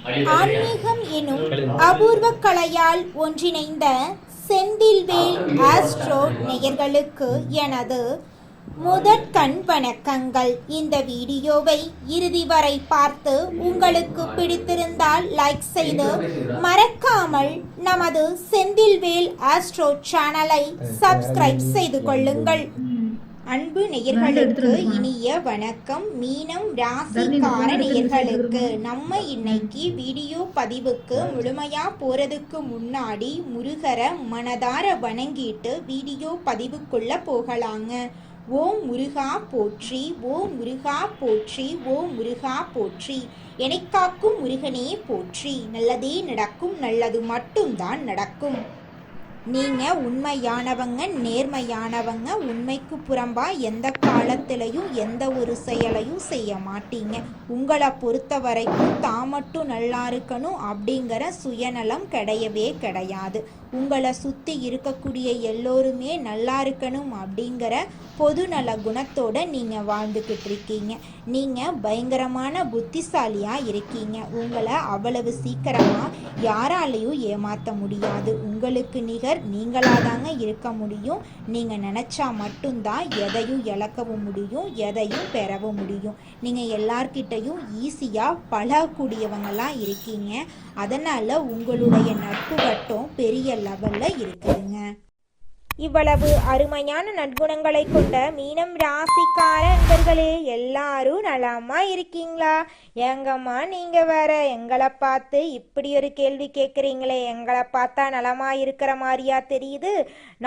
ஆன்மீகம் எனும் அபூர்வ கலையால் ஒன்றிணைந்த செந்தில்வேல் ஆஸ்ட்ரோ நேயர்களுக்கு எனது முதற்கண் வணக்கங்கள். இந்த வீடியோவை இறுதி வரை பார்த்து உங்களுக்கு பிடித்திருந்தால் லைக் செய்து மறக்காமல் நமது செந்தில்வேல் ஆஸ்ட்ரோ சேனலை சப்ஸ்கிரைப் செய்து கொள்ளுங்கள். அன்பு நேயர்களுக்கு இனிய வணக்கம். மீனம் ராசிக்கார நேயர்களுக்கு நம்ம இன்னைக்கு வீடியோ பதிவுக்கு முழுமையா போறதுக்கு முன்னாடி முருகரை மனதார வணங்கிட்டு வீடியோ பதிவுக்குள்ள போகலாங்க. ஓம் முருகா போற்றி, ஓம் முருகா போற்றி, ஓம் முருகா போற்றி. எனைக்காக்கும் முருகனே போற்றி. நல்லதே நடக்கும், நல்லது மட்டும்தான் நடக்கும். நீங்கள் உண்மையானவங்க, நேர்மையானவங்க. உண்மைக்கு புறம்பா எந்த காலத்திலையும் எந்த ஒரு செயலையும் செய்ய மாட்டீங்க. உங்களை பொறுத்த வரைக்கும் தான் மட்டும் நல்லா இருக்கணும் அப்படிங்கிற சுயநலம் கிடையவே கிடையாது. உங்களை சுற்றி இருக்கக்கூடிய எல்லோருமே நல்லா இருக்கணும் அப்படிங்கிற பொதுநல குணத்தோடு நீங்கள் வாழ்ந்துக்கிட்டு இருக்கீங்க. நீங்கள் பயங்கரமான புத்திசாலியாக இருக்கீங்க. உங்களை அவ்வளவு சீக்கிரமாக யாராலையும் ஏமாற்ற முடியாது. உங்களுக்கு நிகர் நீங்களாக தாங்க இருக்க முடியும். நீங்கள் நினச்சா மட்டும்தான் எதையும் இழக்கவும் முடியும், எதையும் பெறவும் முடியும். நீங்கள் எல்லார்கிட்டையும் ஈஸியாக பழகக்கூடியவங்களாம் இருக்கீங்க. அதனால் உங்களுடைய நட்பு வட்டம் பெரிய லெவலில் இருக்குதுங்க. இவ்வளவு அருமையான நற்குணங்களை கொண்ட மீனம் ராசிக்கார நண்பர்களே, எல்லாரும் நலமா இருக்கீங்களா? எங்கம்மா நீங்க வேற எங்களை பார்த்து இப்படி ஒரு கேள்வி கேட்குறீங்களே, எங்களை பார்த்தா நலமா இருக்கிற மாதிரியா தெரியுது?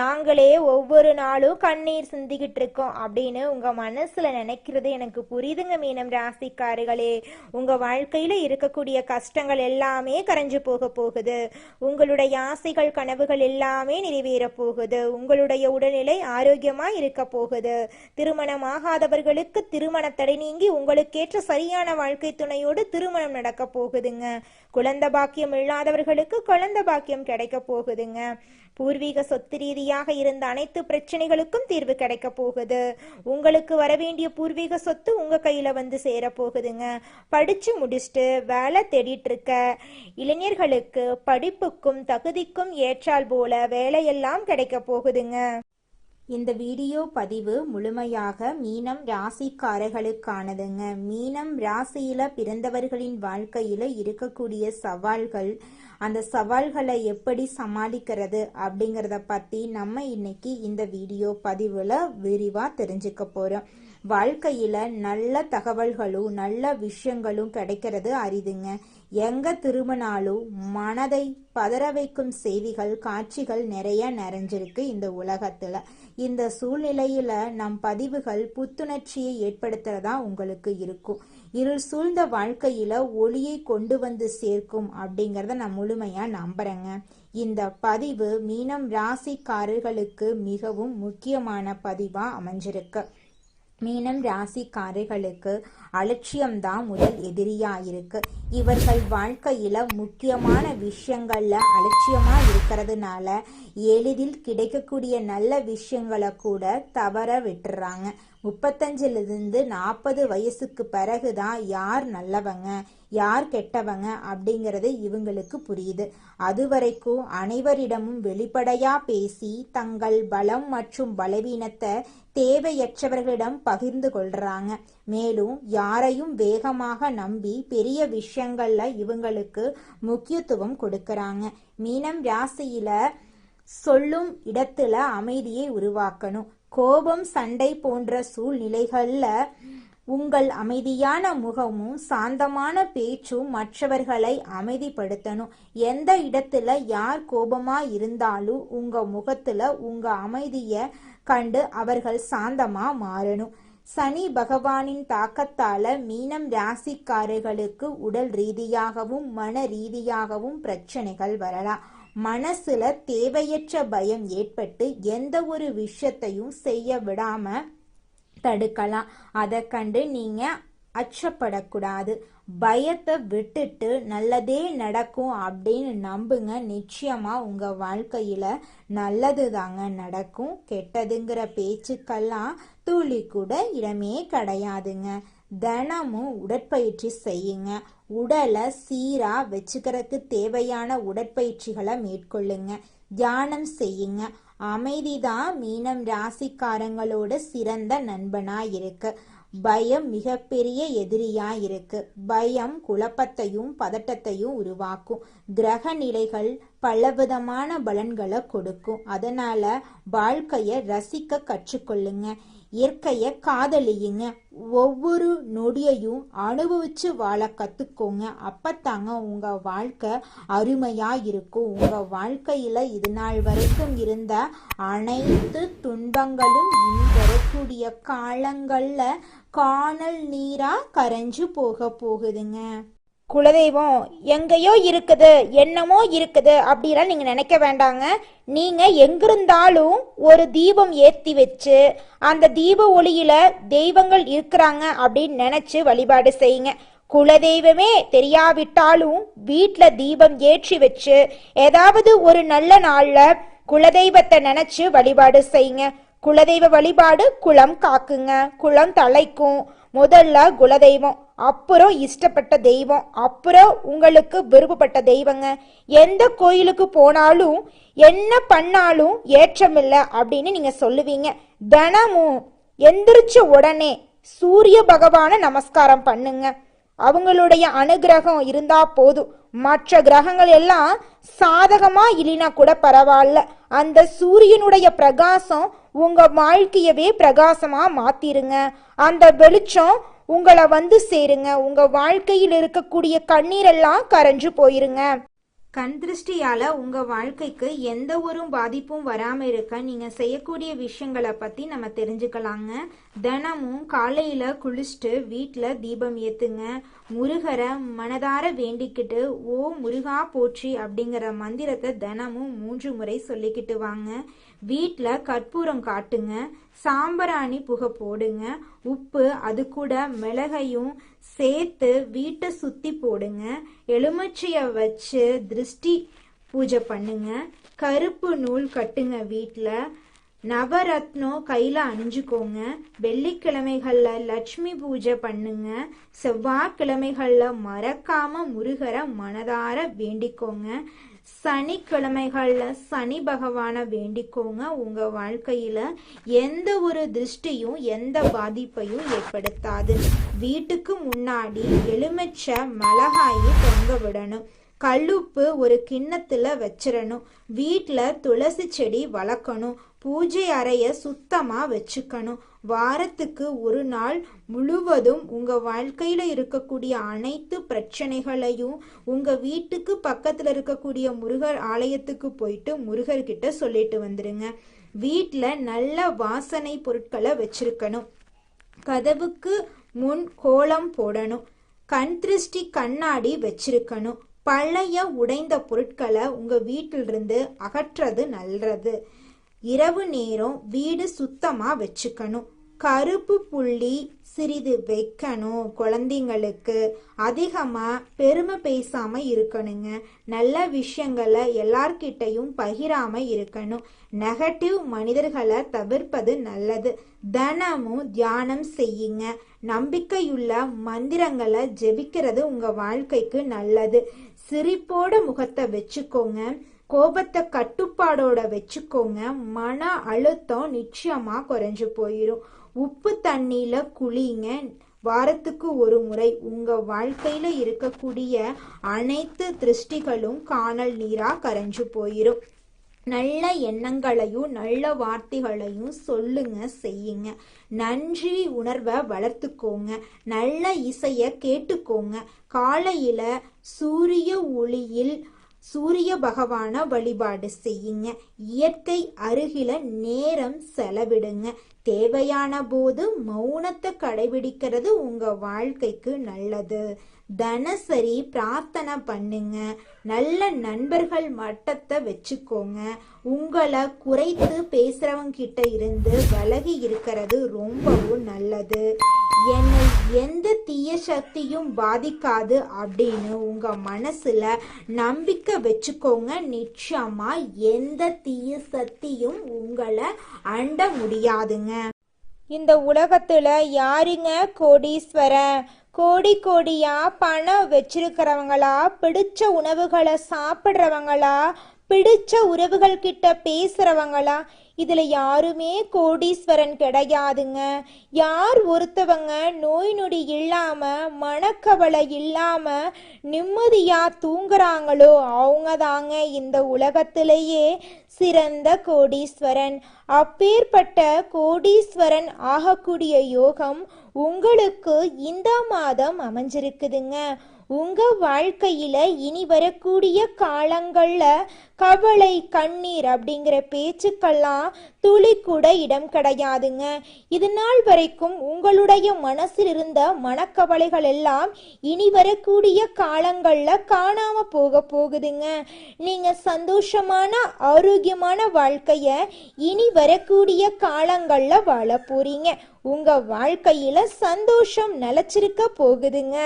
நாங்களே ஒவ்வொரு நாளும் கண்ணீர் சிந்திக்கிட்டு இருக்கோம் அப்படின்னு உங்க மனசுல நினைக்கிறது எனக்கு புரியுதுங்க. மீனம் ராசிக்காரர்களே, உங்க வாழ்க்கையில இருக்கக்கூடிய கஷ்டங்கள் எல்லாமே கரைஞ்சு போகுது. உங்களுடைய ஆசைகள் கனவுகள் எல்லாமே நிறைவேற போகுது. உங்களுடைய உடல்நிலை ஆரோக்கியமா இருக்க போகுது. திருமணமாகாதவர்களுக்கு திருமண தடை நீங்கி உங்களுக்கேற்ற சரியான வாழ்க்கை துணையோடு திருமணம் நடக்க போகுதுங்க. குழந்தை பாக்கியம் இல்லாதவர்களுக்கு குழந்தை பாக்கியம் கிடைக்க போகுதுங்க. பூர்வீக சொத்து ரீதியாக இருந்த அனைத்து பிரச்சனைகளுக்கும் தீர்வு கிடைக்க போகுது. உங்களுக்கு வரவேண்டிய பூர்வீக சொத்து உங்க கையில வந்து சேர போகுதுங்க. படிச்சு முடிச்சுட்டு வேலை தேடிட்டு இருக்க இளைஞர்களுக்கு படிப்புக்கும் தகுதிக்கும் ஏற்றால் போல வேலையெல்லாம் கிடைக்க போகுதுங்க. இந்த வீடியோ பதிவு முழுமையாக மீனம் ராசிக்காரர்களுக்கானதுங்க. மீனம் ராசியில பிறந்தவர்களின் வாழ்க்கையில இருக்கக்கூடிய சவால்கள், அந்த சவால்களை எப்படி சமாளிக்கிறது அப்படிங்கிறத பற்றி நம்ம இன்னைக்கு இந்த வீடியோ பதிவில் விரிவாக தெரிஞ்சுக்க போகிறோம். வாழ்க்கையில் நல்ல தகவல்களும் நல்ல விஷயங்களும் கிடைக்கிறது அரிதுங்க. எங்க திரும்பினாலும் மனதை பதற வைக்கும் செய்திகள், காட்சிகள் நிறைய நிறைஞ்சிருக்கு இந்த உலகத்துல. இந்த சூழ்நிலையில நம் பதிவுகள் புத்துணர்ச்சியை ஏற்படுத்துறதா உங்களுக்கு இருக்கும். இருள் சூழ்ந்த வாழ்க்கையில ஒளியை கொண்டு வந்து சேர்க்கும் அப்படிங்கிறத நான் முழுமையா நம்புறேங்க. இந்த பதிவு மீனம் ராசிக்காரர்களுக்கு மிகவும் முக்கியமான பதிவா அமைஞ்சிருக்கு. மீனம் ராசிக்காரர்களுக்கு அலட்சியம்தான் முதல் எதிரியா இருக்கு. இவர்கள் வாழ்க்கையில முக்கியமான விஷயங்கள்ல அலட்சியமா இருக்கிறதுனால எளிதில் கிடைக்கக்கூடிய நல்ல விஷயங்களை கூட தவற விட்டுறாங்க. 35 40 வயசுக்கு பிறகுதான் யார் நல்லவங்க யார் கெட்டவங்க அப்படிங்கிறது இவங்களுக்கு புரியுது. அதுவரைக்கும் அனைவரிடமும் வெளிப்படையா பேசி தங்கள் பலம் மற்றும் பலவீனத்தை தேவையற்றவர்களிடம் பகிர்ந்து கொள்றாங்க. மேலும் யாரையும் வேகமாக நம்பி பெரிய விஷயங்கள்ல இவங்களுக்கு முக்கியத்துவம் கொடுக்கறாங்க. மீனம் ராசியில சொல்லும் இடத்துல அமைதியை உருவாக்கணும். கோபம், சண்டை போன்ற சூழ்நிலைகள்ல உங்கள் அமைதியான முகமும் சாந்தமான பேச்சும் மற்றவர்களை அமைதிப்படுத்தணும். எந்த இடத்துல யார் கோபமா இருந்தாலும் உங்க முகத்துல உங்க அமைதியை கண்டு அவர்கள் சாந்தமா மாறணும். சனி பகவானின் தாக்கத்தால மீனம் ராசிக்காரர்களுக்கு உடல் ரீதியாகவும் மன ரீதியாகவும் பிரச்சனைகள் வரலாம். மனசுல தேவையற்ற பயம் ஏற்பட்டு எந்த ஒரு விஷயத்தையும் செய்ய விடாம தடுக்கலாம். அதை கண்டு நீங்க அச்சப்படக்கூடாது. பயத்தை விட்டுட்டு நல்லதே நடக்கும் அப்படின்னு நம்புங்க. நிச்சயமா உங்க வாழ்க்கையில நல்லது தாங்க நடக்கும். கெட்டதுங்கிற பேச்சுக்கெல்லாம் துளி கூட இடமே கிடையாதுங்க. தினமும் உடற்பயிற்சி செய்யுங்க. உடலை சீரா வச்சுக்கிறதுக்கு தேவையான உடற்பயிற்சிகளை மேற்கொள்ளுங்க. தியானம் செய்யுங்க. அமைதிதான் மீனம் ராசிக்காரங்களோட சிறந்த நண்பனா இருக்கு. பயம் மிகப்பெரிய எதிரியா இருக்கு. பயம் குழப்பத்தையும் பதட்டத்தையும் உருவாக்கும். கிரக நிலைகள் பலவிதமான பலன்களை கொடுக்கும். அதனால வாழ்க்கைய ரசிக்க கற்றுக்கொள்ளுங்க. இயற்கைய காதலியுங்க. ஒவ்வொரு நொடியையும் அனுபவிச்சு வாழ கத்துக்கோங்க. அப்பத்தாங்க உங்க வாழ்க்கை அருமையா இருக்கும். உங்க வாழ்க்கையில இது நாள் வரைக்கும் இருந்த அனைத்து துன்பங்களும் இனி வரக்கூடிய காலங்கள்ல காணல் நீரா கரைஞ்சு போகுதுங்க. குலதெய்வம் எங்கேயோ இருக்குது, என்னமோ இருக்குது அப்படிலாம் நீங்க நினைக்க வேண்டாங்க. நீங்க எங்கிருந்தாலும் ஒரு தீபம் ஏற்றி வச்சு அந்த தீப ஒளியில தெய்வங்கள் இருக்கிறாங்க அப்படின்னு நினைச்சு வழிபாடு செய்யுங்க. குலதெய்வமே தெரியாவிட்டாலும் வீட்டில் தீபம் ஏற்றி வச்சு ஏதாவது ஒரு நல்ல நாள்ல குலதெய்வத்தை நினைச்சு வழிபாடு செய்யுங்க. குலதெய்வ வழிபாடு குலம் காக்குங்க, குலம் தலைக்கும். முதல்ல குலதெய்வம், அப்புறம் இஷ்டப்பட்ட தெய்வம், அப்புறம் உங்களுக்கு விருப்பப்பட்ட தெய்வங்க. எந்த கோயிலுக்கு போனாலும் என்ன பண்ணாலும் ஏற்றமில்லை அப்படின்னு நீங்க சொல்லுவீங்க. தினமும் எந்திரிச்ச உடனே சூரிய பகவானை நமஸ்காரம் பண்ணுங்க. அவங்களுடைய அனுகிரகம் இருந்தா போதும். மற்ற கிரகங்கள் எல்லாம் சாதகமா இல்லைனா கூட பரவாயில்ல. அந்த சூரியனுடைய பிரகாசம் உங்க வாழ்க்கையவே பிரகாசமா மாத்திருங்க. அந்த வெளிச்சம் உங்களை வந்து சேருங்க. உங்க வாழ்க்கையில் இருக்கக்கூடிய கண்ணீரெல்லாம் கரைஞ்சு போயிருங்க. கண் திருஷ்டியால உங்க வாழ்க்கைக்கு எந்த ஒரு பாதிப்பும் வராம இருக்க நீங்க செய்யக்கூடிய விஷயங்களை பத்தி நம்ம தெரிஞ்சுக்கலாங்க. தினமும் காலையில குளிச்சுட்டு வீட்டுல தீபம் ஏத்துங்க. முருகரை மனதார வேண்டிக்கிட்டு ஓ முருகா போற்றி அப்படிங்கிற மந்திரத்தை தினமும் 3 முறை சொல்லிக்கிட்டு வாங்க. வீட்டில் கற்பூரம் காட்டுங்க. சாம்பிராணி புகை போடுங்க. உப்பு அது கூட மிளகையும் சேர்த்து வீட்டை சுத்தி போடுங்க. எலுமிச்சைய வச்சு திருஷ்டி பூஜை பண்ணுங்க. கருப்பு நூல் கட்டுங்க. வீட்டில் நவரத்னம் கையில் அணிஞ்சுக்கோங்க. வெள்ளிக்கிழமைகளில் லட்சுமி பூஜை பண்ணுங்க. செவ்வாய்க்கிழமைகளில் மறக்காம முருகரை மனதார வேண்டிக்கோங்க. சனிக்கிழமைகளில் சனி பகவானை வேண்டிக்கோங்க. உங்க வாழ்க்கையில எந்த ஒரு திருஷ்டியும் எந்த பாதிப்பையும் ஏற்படுத்தாது. வீட்டுக்கு முன்னாடி எலுமிச்சை மிளகாயை தொங்க விடணும். கல்லுப்பு ஒரு கிண்ணத்துல வச்சிடணும். வீட்டில் துளசி செடி வளர்க்கணும். பூஜை அறைய சுத்தமா வச்சுக்கணும். வாரத்துக்கு ஒரு நாள் முழுவதும் உங்க வாழ்க்கையில இருக்கக்கூடிய அனைத்து பிரச்சனைகளையும் உங்க வீட்டுக்கு பக்கத்துல இருக்கக்கூடிய முருகர் ஆலயத்துக்கு போயிட்டு முருகர்கிட்ட சொல்லிட்டு வந்துடுங்க. வீட்டில் நல்ல வாசனை பொருட்களை வச்சிருக்கணும். கதவுக்கு முன் கோலம் போடணும். கண் திருஷ்டி கண்ணாடி வச்சிருக்கணும். பழைய உடைந்த பொருட்களை உங்க வீட்டிலிருந்து அகற்றது நல்லது. இரவு நேரம் வீடு சுத்தமா வச்சுக்கணும். கருப்பு புள்ளி சிறிது வைக்கணும். குழந்தைங்களுக்கு அதிகமா பெருமை பேசாம இருக்கணுங்க. நல்ல விஷயங்களை எல்லார்கிட்டையும் பகிராம இருக்கணும். நெகட்டிவ் மனிதர்களை தவிர்ப்பது நல்லது. தினமும் தியானம் செய்யுங்க. நம்பிக்கையுள்ள மந்திரங்களை ஜெபிக்கிறது உங்க வாழ்க்கைக்கு நல்லது. சிரிப்போட முகத்தை வச்சுக்கோங்க. கோபத்தை கட்டுப்பாடோட வச்சுக்கோங்க. மன அழுத்தம் நிச்சயமா குறைஞ்சு போயிடும். உப்பு தண்ணியில குளிங்க. வாரத்துக்கு ஒரு முறை உங்க வாழ்க்கையில இருக்கக்கூடிய அனைத்து திருஷ்டிகளும் காணல் நீரா கரைஞ்சு போயிடும். நல்ல எண்ணங்களையும் நல்ல வார்த்தைகளையும் சொல்லுங்க, செய்யுங்க. நன்றி உணர்வை வளர்த்துக்கோங்க. நல்ல இசைய கேட்டுக்கோங்க. காலையில சூரிய ஒளியில் சூரிய பகவான வழிபாடு செய்யுங்க. இயற்கை அருகில நேரம் செலவிடுங்க. தேவையான போது மௌனத்தை கடைபிடிக்கிறது உங்க வாழ்க்கைக்கு நல்லது. தினசரி பிரார்த்தனை பண்ணுங்க. நல்ல நண்பர்கள் மட்டத்தை வச்சுக்கோங்க. உங்களை குறைத்து பேசுறவங்க கிட்ட இருந்து விலகி இருக்கிறது ரொம்பவும் நல்லது. என்னை எந்த தீய சக்தியும் பாதிக்காது அப்படின்னு உங்க மனசுல நம்பிக்கை வச்சுக்கோங்க. நிச்சயமா எந்த தீய சக்தியும் உங்களை அண்ட முடியாதுங்க. இந்த உலகத்துல யாருங்க கோடீஸ்வரன்? கோடி கோடியா பணம் வச்சிருக்கிறவங்களா, பிடிச்ச உணவுகளை சாப்பிட்றவங்களா, பிடிச்ச உறவுகள் கிட்ட பேசுறவங்களா? இதுல யாருமே கோடீஸ்வரன் கிடையாதுங்க. யார் ஒருத்தவங்க நோய் நொடி இல்லாம, மனக்கவலை இல்லாம நிம்மதியா தூங்குறாங்களோ அவங்க தாங்க இந்த உலகத்திலேயே சிறந்த கோடீஸ்வரன். அப்பேற்பட்ட கோடீஸ்வரன் ஆகக்கூடிய யோகம் உங்களுக்கு இந்த மாதம் அமைஞ்சிருக்குதுங்க. உங்க வாழ்க்கையில இனி வரக்கூடிய காலங்கள்ல கவலை, கண்ணீர் அப்படிங்கிற பேச்சுக்கெல்லாம் துளி கூட இடம் கிடையாதுங்க. இது நாள் வரைக்கும் உங்களுடைய மனசில் இருந்த மனக்கவலைகள் எல்லாம் இனி வரக்கூடிய காலங்கள்ல காணாம போகுதுங்க. நீங்க சந்தோஷமான ஆரோக்கியமான வாழ்க்கைய இனி வரக்கூடிய காலங்கள்ல வாழ போறீங்க. உங்க வாழ்க்கையில சந்தோஷம் நிலைச்சிருக்க போகுதுங்க.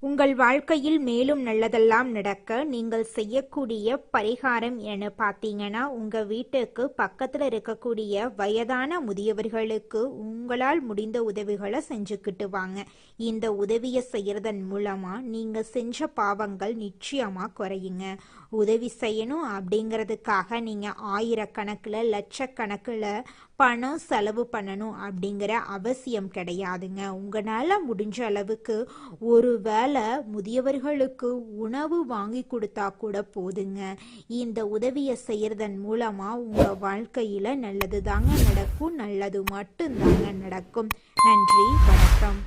உங்கள் வாழ்க்கையில் மேலும் நல்லதெல்லாம் நடக்க நீங்கள் செய்யக்கூடிய பரிகாரம் என பார்த்தீங்கன்னா, உங்கள் வீட்டுக்கு பக்கத்தில் இருக்கக்கூடிய வயதான முதியவர்களுக்கு உங்களால் முடிந்த உதவிகளை செஞ்சுக்கிட்டு வாங்க. இந்த உதவியை செய்கிறதன் மூலமாக நீங்கள் செஞ்ச பாவங்கள் நிச்சயமாக குறையுங்க. உதவி செய்யணும் அப்படிங்கிறதுக்காக நீங்கள் ஆயிரக்கணக்கில் லட்சக்கணக்கில் பணம் செலவு பண்ணணும் அப்படிங்கிற அவசியம் கிடையாதுங்க. உங்களால் முடிஞ்ச அளவுக்கு ஒரு வேளை முதியவர்களுக்கு உணவு வாங்கி கொடுத்தா கூட போதுங்க. இந்த உதவியை செய்யறதன் மூலமா உங்க வாழ்க்கையில நல்லது தாங்க நடக்கும், நல்லது மட்டும்தாங்க நடக்கும். நன்றி, வணக்கம்.